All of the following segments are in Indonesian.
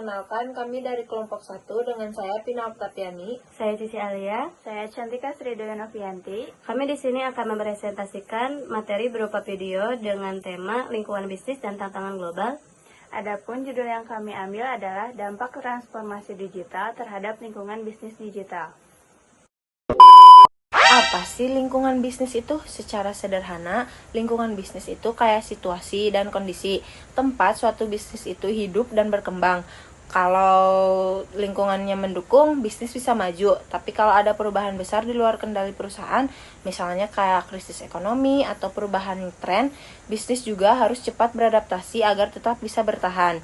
Perkenalkan, kami dari kelompok 1 dengan saya Pina Oktaviani. Saya Cici Alia. Saya Cantika Sridoyonovianti. Kami di sini akan mempresentasikan materi berupa video dengan tema lingkungan bisnis dan tantangan global. Adapun judul yang kami ambil adalah dampak transformasi digital terhadap lingkungan bisnis digital. Apa sih lingkungan bisnis itu? Secara sederhana, lingkungan bisnis itu kayak situasi dan kondisi tempat suatu bisnis itu hidup dan berkembang. Kalau lingkungannya mendukung, bisnis bisa maju. Tapi kalau ada perubahan besar di luar kendali perusahaan, misalnya kayak krisis ekonomi atau perubahan tren, bisnis juga harus cepat beradaptasi agar tetap bisa bertahan.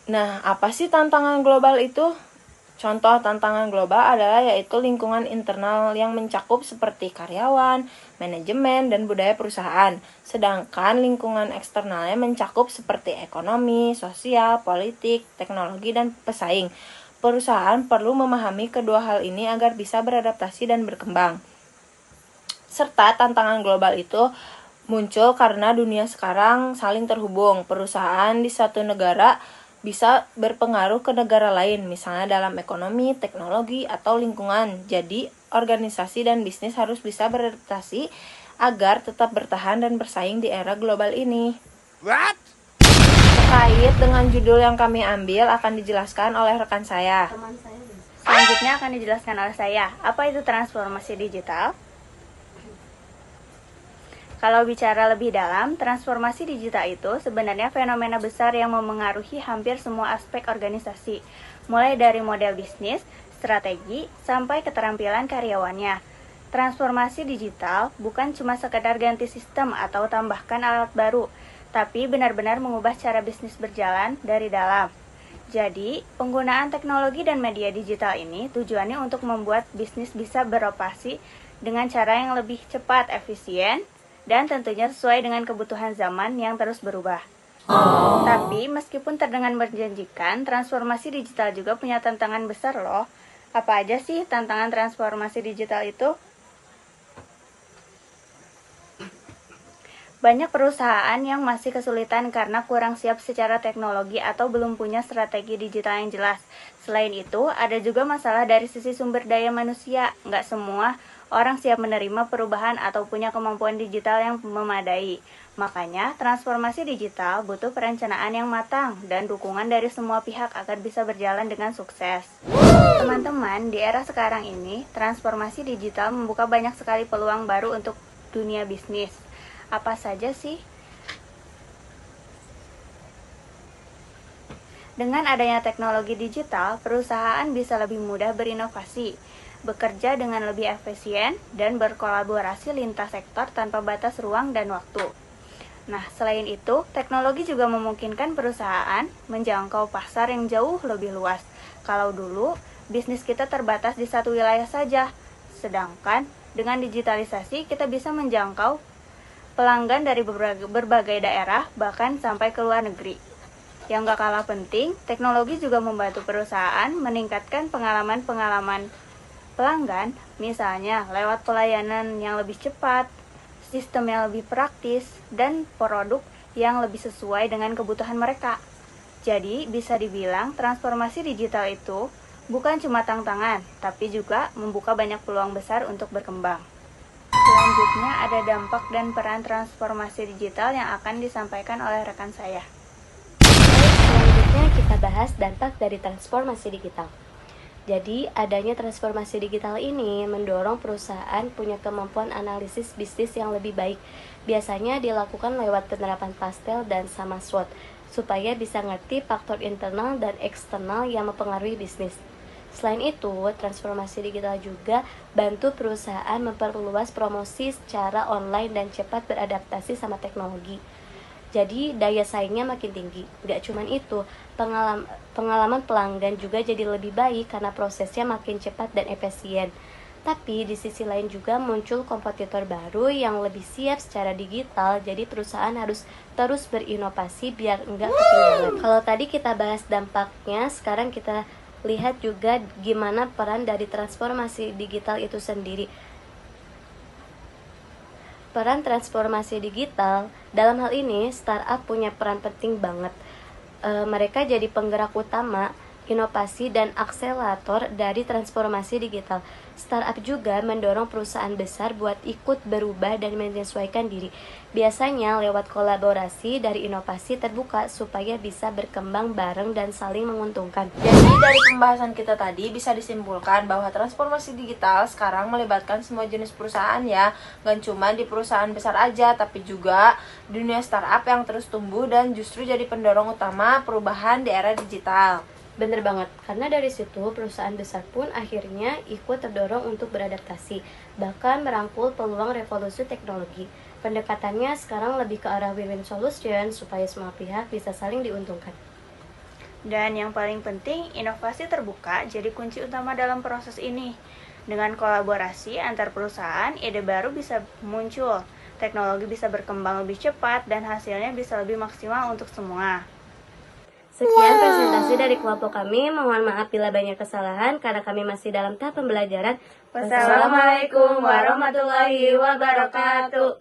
Nah, apa sih tantangan global itu? Contoh tantangan global adalah yaitu lingkungan internal yang mencakup seperti karyawan, manajemen, dan budaya perusahaan. Sedangkan lingkungan eksternalnya mencakup seperti ekonomi, sosial, politik, teknologi, dan pesaing. Perusahaan perlu memahami kedua hal ini agar bisa beradaptasi dan berkembang. Serta tantangan global itu muncul karena dunia sekarang saling terhubung. Perusahaan di satu negara bisa berpengaruh ke negara lain, misalnya dalam ekonomi, teknologi, atau lingkungan. Jadi, organisasi dan bisnis harus bisa beradaptasi agar tetap bertahan dan bersaing di era global ini. What? Terkait dengan judul yang kami ambil akan dijelaskan oleh rekan saya. Selanjutnya akan dijelaskan oleh saya, apa itu transformasi digital? Kalau bicara lebih dalam, transformasi digital itu sebenarnya fenomena besar yang memengaruhi hampir semua aspek organisasi, mulai dari model bisnis, strategi, sampai keterampilan karyawannya. Transformasi digital bukan cuma sekedar ganti sistem atau tambahkan alat baru, tapi benar-benar mengubah cara bisnis berjalan dari dalam. Jadi, penggunaan teknologi dan media digital ini tujuannya untuk membuat bisnis bisa beroperasi dengan cara yang lebih cepat, efisien, dan tentunya sesuai dengan kebutuhan zaman yang terus berubah. Tapi meskipun terdengar menjanjikan, transformasi digital juga punya tantangan besar loh. Apa aja sih tantangan transformasi digital itu? Banyak perusahaan yang masih kesulitan karena kurang siap secara teknologi atau belum punya strategi digital yang jelas. Selain itu, ada juga masalah dari sisi sumber daya manusia. Nggak semua orang siap menerima perubahan atau punya kemampuan digital yang memadai. Makanya, transformasi digital butuh perencanaan yang matang dan dukungan dari semua pihak agar bisa berjalan dengan sukses. Teman-teman, di era sekarang ini, transformasi digital membuka banyak sekali peluang baru untuk dunia bisnis. Apa saja sih? Dengan adanya teknologi digital, perusahaan bisa lebih mudah berinovasi, bekerja dengan lebih efisien, dan berkolaborasi lintas sektor tanpa batas ruang dan waktu. Nah, selain itu, teknologi juga memungkinkan perusahaan menjangkau pasar yang jauh lebih luas. Kalau dulu, bisnis kita terbatas di satu wilayah saja, sedangkan dengan digitalisasi kita bisa menjangkau pelanggan dari berbagai daerah, bahkan sampai ke luar negeri. Yang gak kalah penting, teknologi juga membantu perusahaan meningkatkan pengalaman pelanggan, misalnya lewat pelayanan yang lebih cepat, sistem yang lebih praktis, dan produk yang lebih sesuai dengan kebutuhan mereka. Jadi, bisa dibilang transformasi digital itu bukan cuma tantangan, tapi juga membuka banyak peluang besar untuk berkembang. Selanjutnya ada dampak dan peran transformasi digital yang akan disampaikan oleh rekan saya. Selanjutnya kita bahas dampak dari transformasi digital. Jadi, adanya transformasi digital ini mendorong perusahaan punya kemampuan analisis bisnis yang lebih baik. Biasanya dilakukan lewat penerapan pastel dan sama SWOT, supaya bisa ngerti faktor internal dan eksternal yang mempengaruhi bisnis. Selain itu, transformasi digital juga bantu perusahaan memperluas promosi secara online dan cepat beradaptasi sama teknologi. Jadi daya saingnya makin tinggi. Gak cuman itu, pengalaman pelanggan juga jadi lebih baik karena prosesnya makin cepat dan efisien. Tapi di sisi lain juga muncul kompetitor baru yang lebih siap secara digital, jadi perusahaan harus terus berinovasi biar enggak ketinggalan. Kalau tadi kita bahas dampaknya, sekarang kita lihat juga gimana peran dari transformasi digital itu sendiri. Peran transformasi digital, dalam hal ini startup punya peran penting banget. Mereka jadi penggerak utama inovasi dan akselerator dari transformasi digital. Startup juga mendorong perusahaan besar buat ikut berubah dan menyesuaikan diri. Biasanya lewat kolaborasi dari inovasi terbuka supaya bisa berkembang bareng dan saling menguntungkan. Jadi dari pembahasan kita tadi bisa disimpulkan bahwa transformasi digital sekarang melibatkan semua jenis perusahaan ya. Gak cuma di perusahaan besar aja, tapi juga dunia startup yang terus tumbuh dan justru jadi pendorong utama perubahan di era digital. Bener banget, karena dari situ perusahaan besar pun akhirnya ikut terdorong untuk beradaptasi, bahkan merangkul peluang revolusi teknologi. Pendekatannya sekarang lebih ke arah win-win solution supaya semua pihak bisa saling diuntungkan. Dan yang paling penting, inovasi terbuka jadi kunci utama dalam proses ini. Dengan kolaborasi antar perusahaan, ide baru bisa muncul, teknologi bisa berkembang lebih cepat, dan hasilnya bisa lebih maksimal untuk semua. Sekian presentasi dari kelompok kami. Mohon maaf bila banyak kesalahan karena kami masih dalam tahap pembelajaran. Wassalamualaikum warahmatullahi wabarakatuh.